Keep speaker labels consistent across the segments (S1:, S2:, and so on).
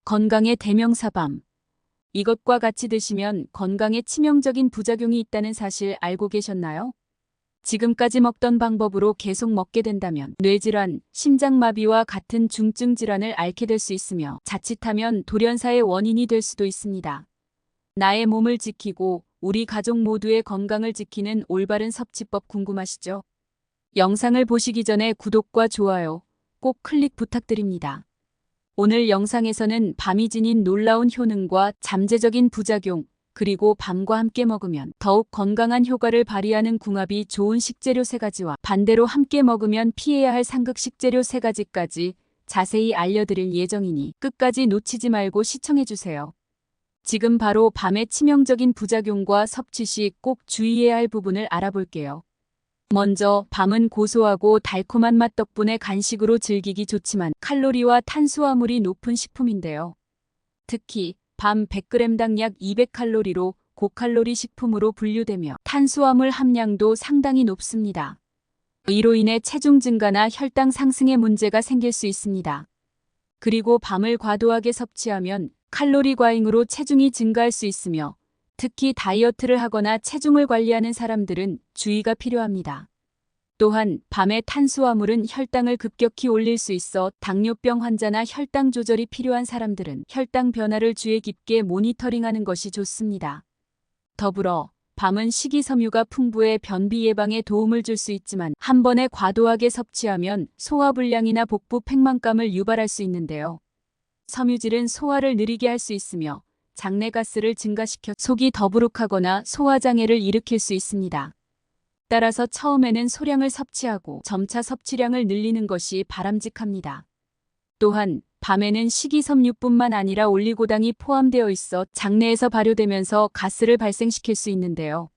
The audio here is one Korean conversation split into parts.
S1: 건강의 대명사 밤. 이것과 같이 드시면 건강에 치명적인 부작용이 있다는 사실 알고 계셨나요? 지금까지 먹던 방법으로 계속 먹게 된다면 뇌질환, 심장마비와 같은 중증 질환을 앓게 될 수 있으며 자칫하면 돌연사의 원인이 될 수도 있습니다. 나의 몸을 지키고 우리 가족 모두의 건강을 지키는 올바른 섭취법 궁금하시죠? 영상을 보시기 전에 구독과 좋아요 꼭 클릭 부탁드립니다. 오늘 영상에서는 밤이 지닌 놀라운 효능과 잠재적인 부작용, 그리고 밤과 함께 먹으면 더욱 건강한 효과를 발휘하는 궁합이 좋은 식재료 3가지와 반대로 함께 먹으면 피해야 할 상극 식재료 3가지까지 자세히 알려드릴 예정이니 끝까지 놓치지 말고 시청해주세요. 지금 바로 밤의 치명적인 부작용과 섭취 시 꼭 주의해야 할 부분을 알아볼게요. 먼저 밤은 고소하고 달콤한 맛 덕분에 간식으로 즐기기 좋지만 칼로리와 탄수화물이 높은 식품인데요. 특히 밤 100g당 약 200칼로리로 고칼로리 식품으로 분류되며 탄수화물 함량도 상당히 높습니다. 이로 인해 체중 증가나 혈당 상승에 문제가 생길 수 있습니다. 그리고 밤을 과도하게 섭취하면 칼로리 과잉으로 체중이 증가할 수 있으며 특히 다이어트를 하거나 체중을 관리하는 사람들은 주의가 필요합니다. 또한 밤의 탄수화물은 혈당을 급격히 올릴 수 있어 당뇨병 환자나 혈당 조절이 필요한 사람들은 혈당 변화를 주의 깊게 모니터링하는 것이 좋습니다. 더불어 밤은 식이섬유가 풍부해 변비 예방에 도움을 줄 수 있지만 한 번에 과도하게 섭취하면 소화불량이나 복부 팽만감을 유발할 수 있는데요. 섬유질은 소화를 느리게 할 수 있으며 장내가스를 증가시켜 속이 더부룩하거나 소화장애를 일으킬 수 있습니다. 따라서 처음에는 소량을 섭취하고 점차 섭취량을 늘리는 것이 바람직합니다. 또한 밤에는 식이섬유뿐만 아니라 올리고당이 포함되어 있어 장내에서 발효되면서 가스를 발생시킬 수 있는데요.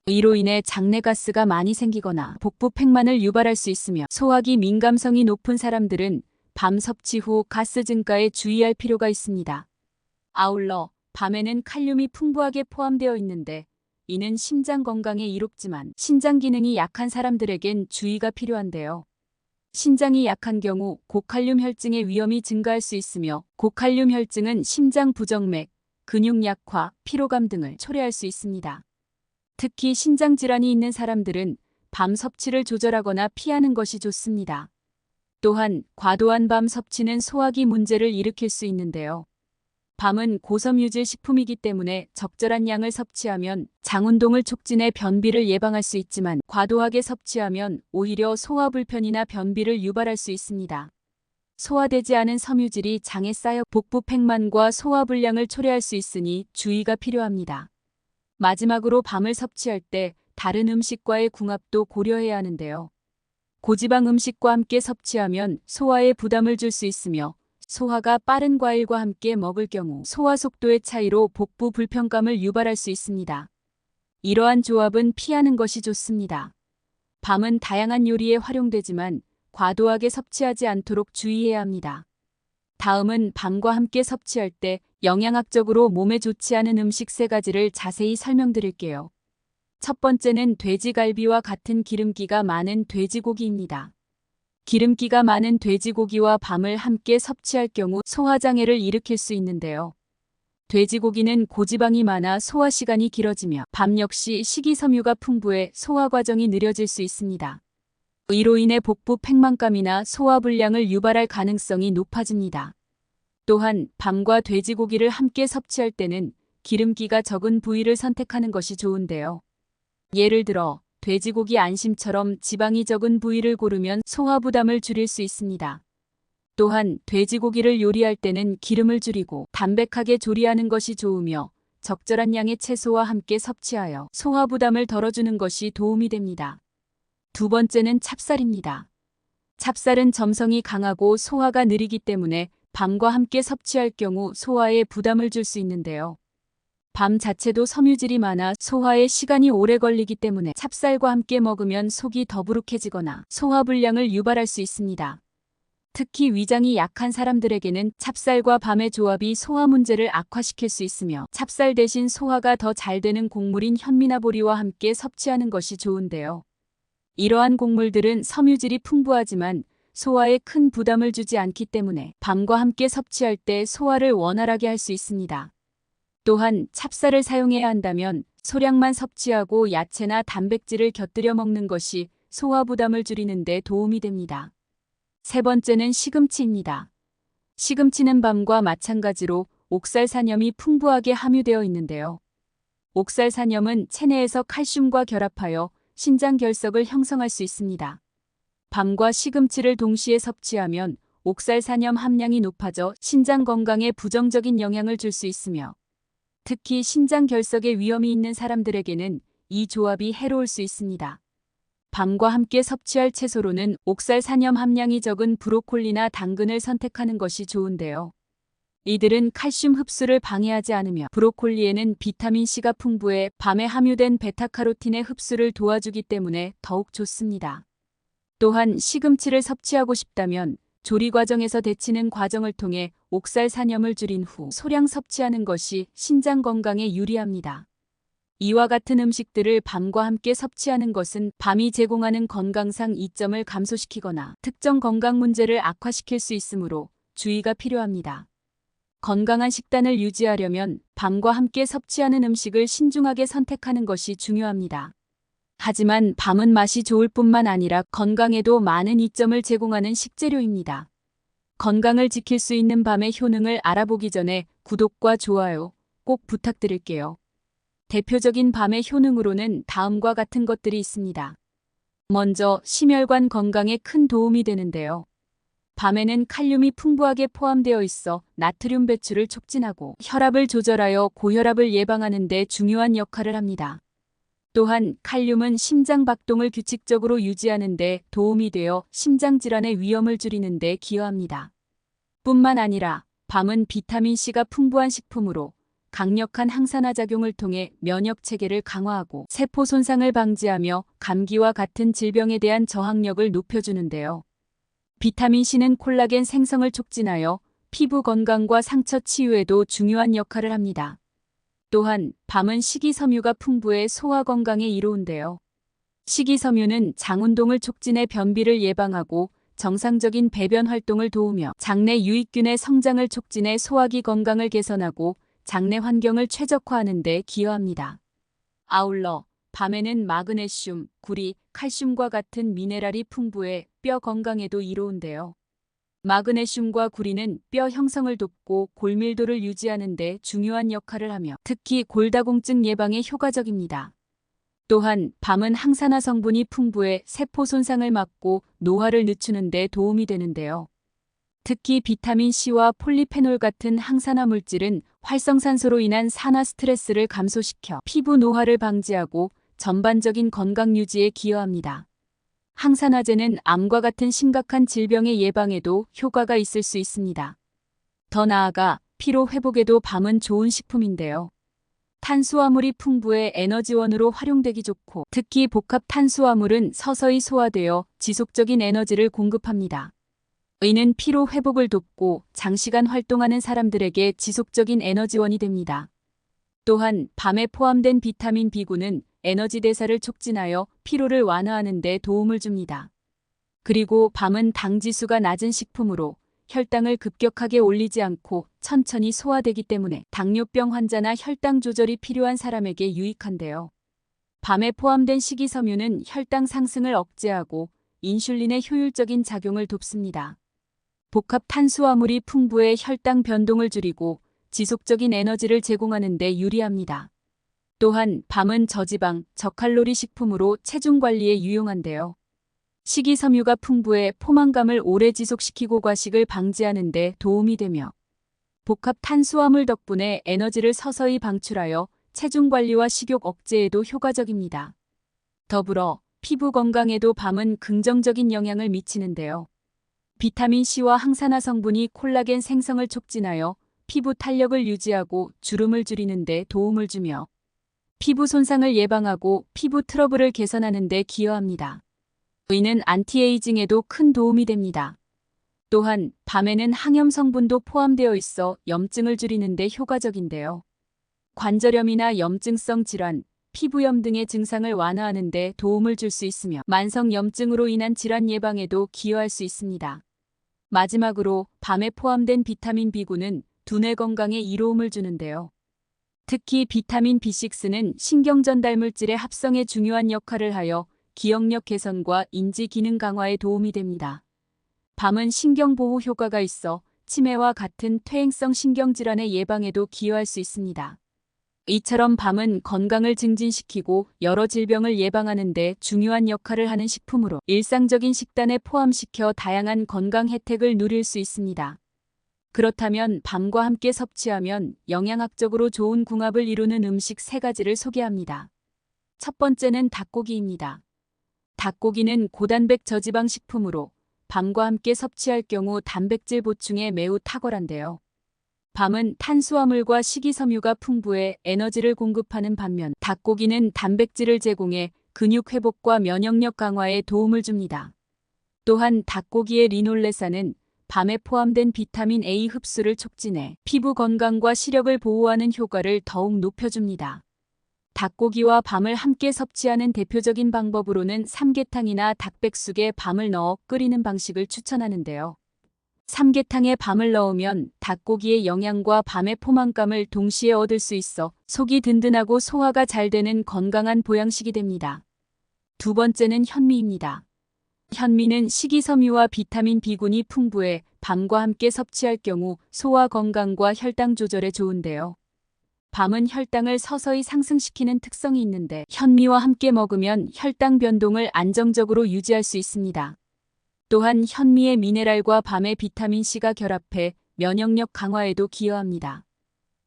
S1: 이로 인해 장내가스가 많이 생기거나 복부 팽만을 유발할 수 있으며 소화기 민감성이 높은 사람들은 밤 섭취 후 가스 증가에 주의할 필요가 있습니다. 아울러 밤에는 칼륨이 풍부하게 포함되어 있는데 이는 심장 건강에 이롭지만 신장 기능이 약한 사람들에겐 주의가 필요한데요. 신장이 약한 경우 고칼륨 혈증의 위험이 증가할 수 있으며 고칼륨 혈증은 심장 부정맥, 근육 약화, 피로감 등을 초래할 수 있습니다. 특히 신장 질환이 있는 사람들은 밤 섭취를 조절하거나 피하는 것이 좋습니다. 또한 과도한 밤 섭취는 소화기 문제를 일으킬 수 있는데요. 밤은 고섬유질 식품이기 때문에 적절한 양을 섭취하면 장운동을 촉진해 변비를 예방할 수 있지만 과도하게 섭취하면 오히려 소화불편이나 변비를 유발할 수 있습니다. 소화되지 않은 섬유질이 장에 쌓여 복부 팽만과 소화불량을 초래할 수 있으니 주의가 필요합니다. 마지막으로 밤을 섭취할 때 다른 음식과의 궁합도 고려해야 하는데요. 고지방 음식과 함께 섭취하면 소화에 부담을 줄 수 있으며 소화가 빠른 과일과 함께 먹을 경우 소화 속도의 차이로 복부 불편감을 유발할 수 있습니다. 이러한 조합은 피하는 것이 좋습니다. 밤은 다양한 요리에 활용되지만 과도하게 섭취하지 않도록 주의해야 합니다. 다음은 밤과 함께 섭취할 때 영양학적으로 몸에 좋지 않은 음식 3가지를 자세히 설명드릴게요. 첫 번째는 돼지갈비와 같은 기름기가 많은 돼지고기입니다. 기름기가 많은 돼지고기와 밤을 함께 섭취할 경우 소화장애를 일으킬 수 있는데요. 돼지고기는 고지방이 많아 소화 시간이 길어지며 밤 역시 식이섬유가 풍부해 소화 과정이 느려질 수 있습니다. 이로 인해 복부 팽만감이나 소화불량을 유발할 가능성이 높아집니다. 또한 밤과 돼지고기를 함께 섭취할 때는 기름기가 적은 부위를 선택하는 것이 좋은데요. 예를 들어 돼지고기 안심처럼 지방이 적은 부위를 고르면 소화 부담을 줄일 수 있습니다. 또한 돼지고기를 요리할 때는 기름을 줄이고 담백하게 조리하는 것이 좋으며 적절한 양의 채소와 함께 섭취하여 소화 부담을 덜어주는 것이 도움이 됩니다. 두 번째는 찹쌀입니다. 찹쌀은 점성이 강하고 소화가 느리기 때문에 밤과 함께 섭취할 경우 소화에 부담을 줄 수 있는데요. 밤 자체도 섬유질이 많아 소화에 시간이 오래 걸리기 때문에 찹쌀과 함께 먹으면 속이 더부룩해지거나 소화불량을 유발할 수 있습니다. 특히 위장이 약한 사람들에게는 찹쌀과 밤의 조합이 소화 문제를 악화시킬 수 있으며 찹쌀 대신 소화가 더 잘 되는 곡물인 현미나 보리와 함께 섭취하는 것이 좋은데요. 이러한 곡물들은 섬유질이 풍부하지만 소화에 큰 부담을 주지 않기 때문에 밤과 함께 섭취할 때 소화를 원활하게 할 수 있습니다. 또한 찹쌀을 사용해야 한다면 소량만 섭취하고 야채나 단백질을 곁들여 먹는 것이 소화 부담을 줄이는 데 도움이 됩니다. 세 번째는 시금치입니다. 시금치는 밤과 마찬가지로 옥살산염이 풍부하게 함유되어 있는데요. 옥살산염은 체내에서 칼슘과 결합하여 신장 결석을 형성할 수 있습니다. 밤과 시금치를 동시에 섭취하면 옥살산염 함량이 높아져 신장 건강에 부정적인 영향을 줄 수 있으며 특히 신장 결석의 위험이 있는 사람들에게는 이 조합이 해로울 수 있습니다. 밤과 함께 섭취할 채소로는 옥살산염 함량이 적은 브로콜리나 당근을 선택하는 것이 좋은데요. 이들은 칼슘 흡수를 방해하지 않으며 브로콜리에는 비타민C가 풍부해 밤에 함유된 베타카로틴의 흡수를 도와주기 때문에 더욱 좋습니다. 또한 시금치를 섭취하고 싶다면 조리 과정에서 데치는 과정을 통해 옥살산염을 줄인 후 소량 섭취하는 것이 신장 건강에 유리합니다. 이와 같은 음식들을 밤과 함께 섭취하는 것은 밤이 제공하는 건강상 이점을 감소시키거나 특정 건강 문제를 악화시킬 수 있으므로 주의가 필요합니다. 건강한 식단을 유지하려면 밤과 함께 섭취하는 음식을 신중하게 선택하는 것이 중요합니다. 하지만 밤은 맛이 좋을 뿐만 아니라 건강에도 많은 이점을 제공하는 식재료입니다. 건강을 지킬 수 있는 밤의 효능을 알아보기 전에 구독과 좋아요 꼭 부탁드릴게요. 대표적인 밤의 효능으로는 다음과 같은 것들이 있습니다. 먼저 심혈관 건강에 큰 도움이 되는데요. 밤에는 칼륨이 풍부하게 포함되어 있어 나트륨 배출을 촉진하고 혈압을 조절하여 고혈압을 예방하는 데 중요한 역할을 합니다. 또한 칼륨은 심장 박동을 규칙적으로 유지하는 데 도움이 되어 심장질환의 위험을 줄이는 데 기여합니다. 뿐만 아니라 밤은 비타민C가 풍부한 식품으로 강력한 항산화 작용을 통해 면역 체계를 강화하고 세포 손상을 방지하며 감기와 같은 질병에 대한 저항력을 높여주는데요. 비타민C는 콜라겐 생성을 촉진하여 피부 건강과 상처 치유에도 중요한 역할을 합니다. 또한 밤은 식이섬유가 풍부해 소화 건강에 이로운데요. 식이섬유는 장 운동을 촉진해 변비를 예방하고 정상적인 배변 활동을 도우며 장내 유익균의 성장을 촉진해 소화기 건강을 개선하고 장내 환경을 최적화하는 데 기여합니다. 아울러 밤에는 마그네슘, 구리, 칼슘과 같은 미네랄이 풍부해 뼈 건강에도 이로운데요. 마그네슘과 구리는 뼈 형성을 돕고 골밀도를 유지하는 데 중요한 역할을 하며 특히 골다공증 예방에 효과적입니다. 또한 밤은 항산화 성분이 풍부해 세포 손상을 막고 노화를 늦추는 데 도움이 되는데요. 특히 비타민C와 폴리페놀 같은 항산화 물질은 활성산소로 인한 산화 스트레스를 감소시켜 피부 노화를 방지하고 전반적인 건강 유지에 기여합니다. 항산화제는 암과 같은 심각한 질병의 예방에도 효과가 있을 수 있습니다. 더 나아가 피로 회복에도 밤은 좋은 식품인데요. 탄수화물이 풍부해 에너지원으로 활용되기 좋고 특히 복합 탄수화물은 서서히 소화되어 지속적인 에너지를 공급합니다. 이는 피로 회복을 돕고 장시간 활동하는 사람들에게 지속적인 에너지원이 됩니다. 또한 밤에 포함된 비타민 B군은 에너지 대사를 촉진하여 피로를 완화하는 데 도움을 줍니다. 그리고 밤은 당 지수가 낮은 식품으로 혈당을 급격하게 올리지 않고 천천히 소화되기 때문에 당뇨병 환자나 혈당 조절이 필요한 사람에게 유익한데요. 밤에 포함된 식이섬유는 혈당 상승을 억제하고 인슐린의 효율적인 작용을 돕습니다. 복합 탄수화물이 풍부해 혈당 변동을 줄이고 지속적인 에너지를 제공하는 데 유리합니다. 또한 밤은 저지방, 저칼로리 식품으로 체중 관리에 유용한데요. 식이섬유가 풍부해 포만감을 오래 지속시키고 과식을 방지하는 데 도움이 되며 복합 탄수화물 덕분에 에너지를 서서히 방출하여 체중 관리와 식욕 억제에도 효과적입니다. 더불어 피부 건강에도 밤은 긍정적인 영향을 미치는데요. 비타민C와 항산화 성분이 콜라겐 생성을 촉진하여 피부 탄력을 유지하고 주름을 줄이는 데 도움을 주며 피부 손상을 예방하고 피부 트러블을 개선하는 데 기여합니다. 이는 안티에이징에도 큰 도움이 됩니다. 또한 밤에는 항염 성분도 포함되어 있어 염증을 줄이는 데 효과적인데요. 관절염이나 염증성 질환, 피부염 등의 증상을 완화하는 데 도움을 줄 수 있으며 만성염증으로 인한 질환 예방에도 기여할 수 있습니다. 마지막으로 밤에 포함된 비타민 B군은 두뇌 건강에 이로움을 주는데요. 특히 비타민 B6는 신경전달 물질의 합성에 중요한 역할을 하여 기억력 개선과 인지 기능 강화에 도움이 됩니다. 밤은 신경보호 효과가 있어 치매와 같은 퇴행성 신경질환의 예방에도 기여할 수 있습니다. 이처럼 밤은 건강을 증진시키고 여러 질병을 예방하는 데 중요한 역할을 하는 식품으로 일상적인 식단에 포함시켜 다양한 건강 혜택을 누릴 수 있습니다. 그렇다면 밤과 함께 섭취하면 영양학적으로 좋은 궁합을 이루는 음식 3가지를 소개합니다. 첫 번째는 닭고기입니다. 닭고기는 고단백 저지방 식품으로 밤과 함께 섭취할 경우 단백질 보충에 매우 탁월한데요. 밤은 탄수화물과 식이섬유가 풍부해 에너지를 공급하는 반면 닭고기는 단백질을 제공해 근육 회복과 면역력 강화에 도움을 줍니다. 또한 닭고기의 리놀레산은 밤에 포함된 비타민 A 흡수를 촉진해 피부 건강과 시력을 보호하는 효과를 더욱 높여줍니다. 닭고기와 밤을 함께 섭취하는 대표적인 방법으로는 삼계탕이나 닭백숙에 밤을 넣어 끓이는 방식을 추천하는데요. 삼계탕에 밤을 넣으면 닭고기의 영양과 밤의 포만감을 동시에 얻을 수 있어 속이 든든하고 소화가 잘 되는 건강한 보양식이 됩니다. 두 번째는 현미입니다. 현미는 식이섬유와 비타민 B군이 풍부해 밤과 함께 섭취할 경우 소화 건강과 혈당 조절에 좋은데요. 밤은 혈당을 서서히 상승시키는 특성이 있는데 현미와 함께 먹으면 혈당 변동을 안정적으로 유지할 수 있습니다. 또한 현미의 미네랄과 밤의 비타민C가 결합해 면역력 강화에도 기여합니다.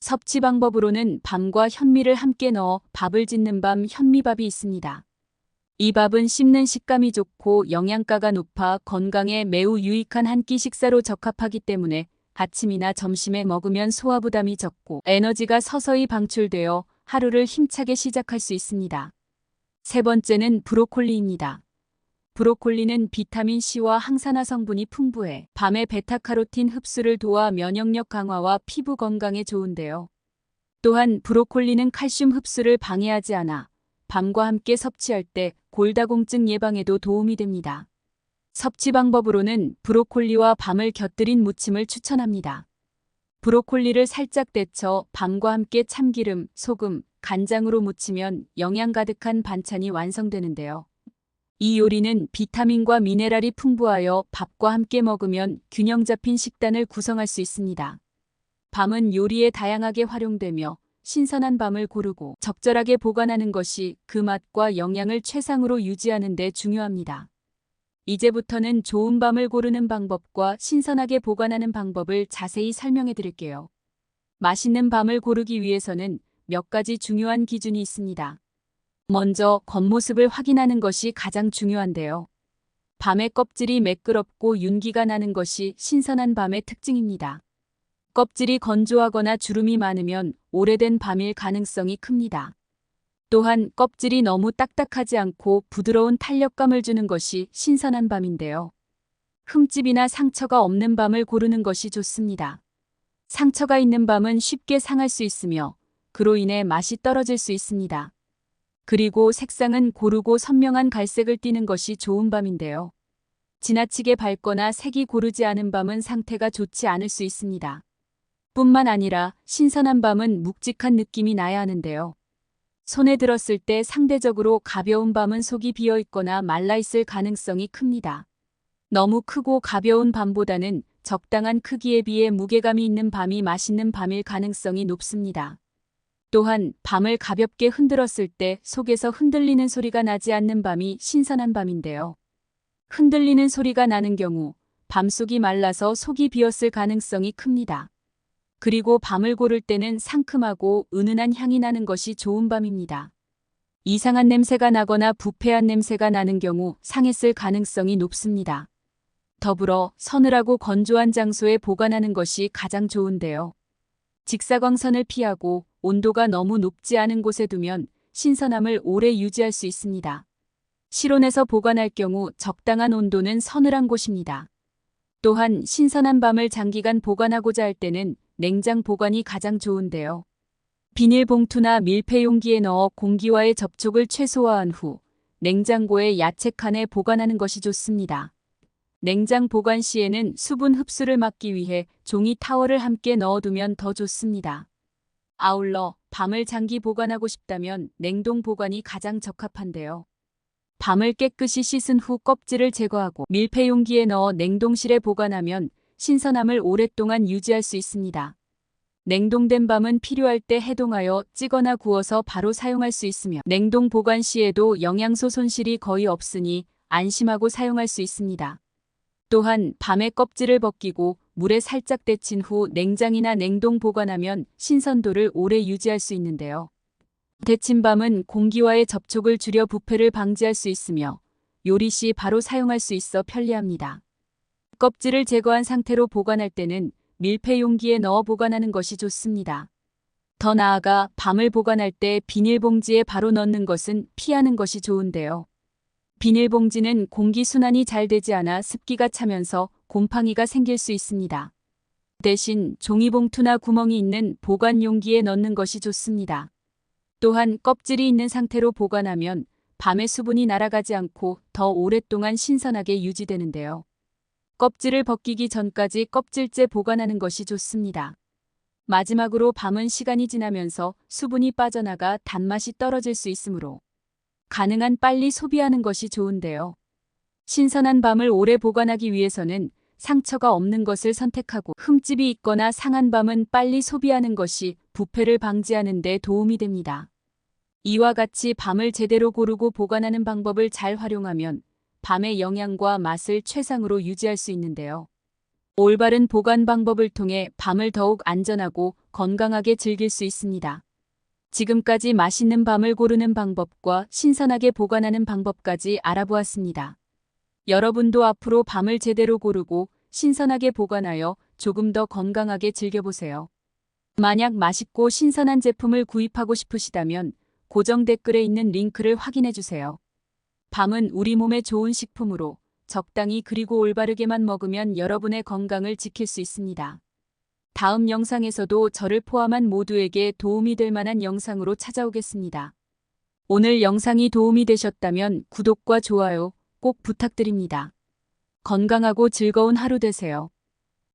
S1: 섭취 방법으로는 밤과 현미를 함께 넣어 밥을 짓는 밤 현미밥이 있습니다. 이 밥은 씹는 식감이 좋고 영양가가 높아 건강에 매우 유익한 한 끼 식사로 적합하기 때문에 아침이나 점심에 먹으면 소화 부담이 적고 에너지가 서서히 방출되어 하루를 힘차게 시작할 수 있습니다. 세 번째는 브로콜리입니다. 브로콜리는 비타민C와 항산화 성분이 풍부해 밤에 베타카로틴 흡수를 도와 면역력 강화와 피부 건강에 좋은데요. 또한 브로콜리는 칼슘 흡수를 방해하지 않아 밤과 함께 섭취할 때 골다공증 예방에도 도움이 됩니다. 섭취 방법으로는 브로콜리와 밤을 곁들인 무침을 추천합니다. 브로콜리를 살짝 데쳐 밤과 함께 참기름, 소금, 간장으로 무치면 영양 가득한 반찬이 완성되는데요. 이 요리는 비타민과 미네랄이 풍부하여 밥과 함께 먹으면 균형 잡힌 식단을 구성할 수 있습니다. 밤은 요리에 다양하게 활용되며 신선한 밤을 고르고 적절하게 보관하는 것이 그 맛과 영양을 최상으로 유지하는 데 중요합니다. 이제부터는 좋은 밤을 고르는 방법과 신선하게 보관하는 방법을 자세히 설명해 드릴게요. 맛있는 밤을 고르기 위해서는 몇 가지 중요한 기준이 있습니다. 먼저 겉모습을 확인하는 것이 가장 중요한데요. 밤의 껍질이 매끄럽고 윤기가 나는 것이 신선한 밤의 특징입니다. 껍질이 건조하거나 주름이 많으면 오래된 밤일 가능성이 큽니다. 또한 껍질이 너무 딱딱하지 않고 부드러운 탄력감을 주는 것이 신선한 밤인데요. 흠집이나 상처가 없는 밤을 고르는 것이 좋습니다. 상처가 있는 밤은 쉽게 상할 수 있으며 그로 인해 맛이 떨어질 수 있습니다. 그리고 색상은 고르고 선명한 갈색을 띠는 것이 좋은 밤인데요. 지나치게 밝거나 색이 고르지 않은 밤은 상태가 좋지 않을 수 있습니다. 뿐만 아니라 신선한 밤은 묵직한 느낌이 나야 하는데요. 손에 들었을 때 상대적으로 가벼운 밤은 속이 비어 있거나 말라 있을 가능성이 큽니다. 너무 크고 가벼운 밤보다는 적당한 크기에 비해 무게감이 있는 밤이 맛있는 밤일 가능성이 높습니다. 또한 밤을 가볍게 흔들었을 때 속에서 흔들리는 소리가 나지 않는 밤이 신선한 밤인데요. 흔들리는 소리가 나는 경우 밤속이 말라서 속이 비었을 가능성이 큽니다. 그리고 밤을 고를 때는 상큼하고 은은한 향이 나는 것이 좋은 밤입니다. 이상한 냄새가 나거나 부패한 냄새가 나는 경우 상했을 가능성이 높습니다. 더불어 서늘하고 건조한 장소에 보관하는 것이 가장 좋은데요. 직사광선을 피하고 온도가 너무 높지 않은 곳에 두면 신선함을 오래 유지할 수 있습니다. 실온에서 보관할 경우 적당한 온도는 서늘한 곳입니다. 또한 신선한 밤을 장기간 보관하고자 할 때는 냉장 보관이 가장 좋은데요. 비닐봉투나 밀폐용기에 넣어 공기와의 접촉을 최소화한 후 냉장고에 야채 칸에 보관하는 것이 좋습니다. 냉장 보관 시에는 수분 흡수를 막기 위해 종이 타월을 함께 넣어두면 더 좋습니다. 아울러 밤을 장기 보관하고 싶다면 냉동 보관이 가장 적합한데요. 밤을 깨끗이 씻은 후 껍질을 제거하고 밀폐용기에 넣어 냉동실에 보관하면 신선함을 오랫동안 유지할 수 있습니다. 냉동된 밤은 필요할 때 해동하여 찌거나 구워서 바로 사용할 수 있으며 냉동 보관 시에도 영양소 손실이 거의 없으니 안심하고 사용할 수 있습니다. 또한 밤에 껍질을 벗기고 물에 살짝 데친 후 냉장이나 냉동 보관하면 신선도를 오래 유지할 수 있는데요. 데친 밤은 공기와의 접촉을 줄여 부패를 방지할 수 있으며 요리 시 바로 사용할 수 있어 편리합니다. 껍질을 제거한 상태로 보관할 때는 밀폐 용기에 넣어 보관하는 것이 좋습니다. 더 나아가 밤을 보관할 때 비닐봉지에 바로 넣는 것은 피하는 것이 좋은데요. 비닐봉지는 공기순환이 잘 되지 않아 습기가 차면서 곰팡이가 생길 수 있습니다. 대신 종이봉투나 구멍이 있는 보관 용기에 넣는 것이 좋습니다. 또한 껍질이 있는 상태로 보관하면 밤에 수분이 날아가지 않고 더 오랫동안 신선하게 유지되는데요. 껍질을 벗기기 전까지 껍질째 보관하는 것이 좋습니다. 마지막으로 밤은 시간이 지나면서 수분이 빠져나가 단맛이 떨어질 수 있으므로 가능한 빨리 소비하는 것이 좋은데요. 신선한 밤을 오래 보관하기 위해서는 상처가 없는 것을 선택하고 흠집이 있거나 상한 밤은 빨리 소비하는 것이 부패를 방지하는 데 도움이 됩니다. 이와 같이 밤을 제대로 고르고 보관하는 방법을 잘 활용하면 밤의 영양과 맛을 최상으로 유지할 수 있는데요. 올바른 보관 방법을 통해 밤을 더욱 안전하고 건강하게 즐길 수 있습니다. 지금까지 맛있는 밤을 고르는 방법과 신선하게 보관하는 방법까지 알아보았습니다. 여러분도 앞으로 밤을 제대로 고르고 신선하게 보관하여 조금 더 건강하게 즐겨보세요. 만약 맛있고 신선한 제품을 구입하고 싶으시다면 고정 댓글에 있는 링크를 확인해주세요. 밤은 우리 몸에 좋은 식품으로 적당히 그리고 올바르게만 먹으면 여러분의 건강을 지킬 수 있습니다. 다음 영상에서도 저를 포함한 모두에게 도움이 될 만한 영상으로 찾아오겠습니다. 오늘 영상이 도움이 되셨다면 구독과 좋아요 꼭 부탁드립니다. 건강하고 즐거운 하루 되세요.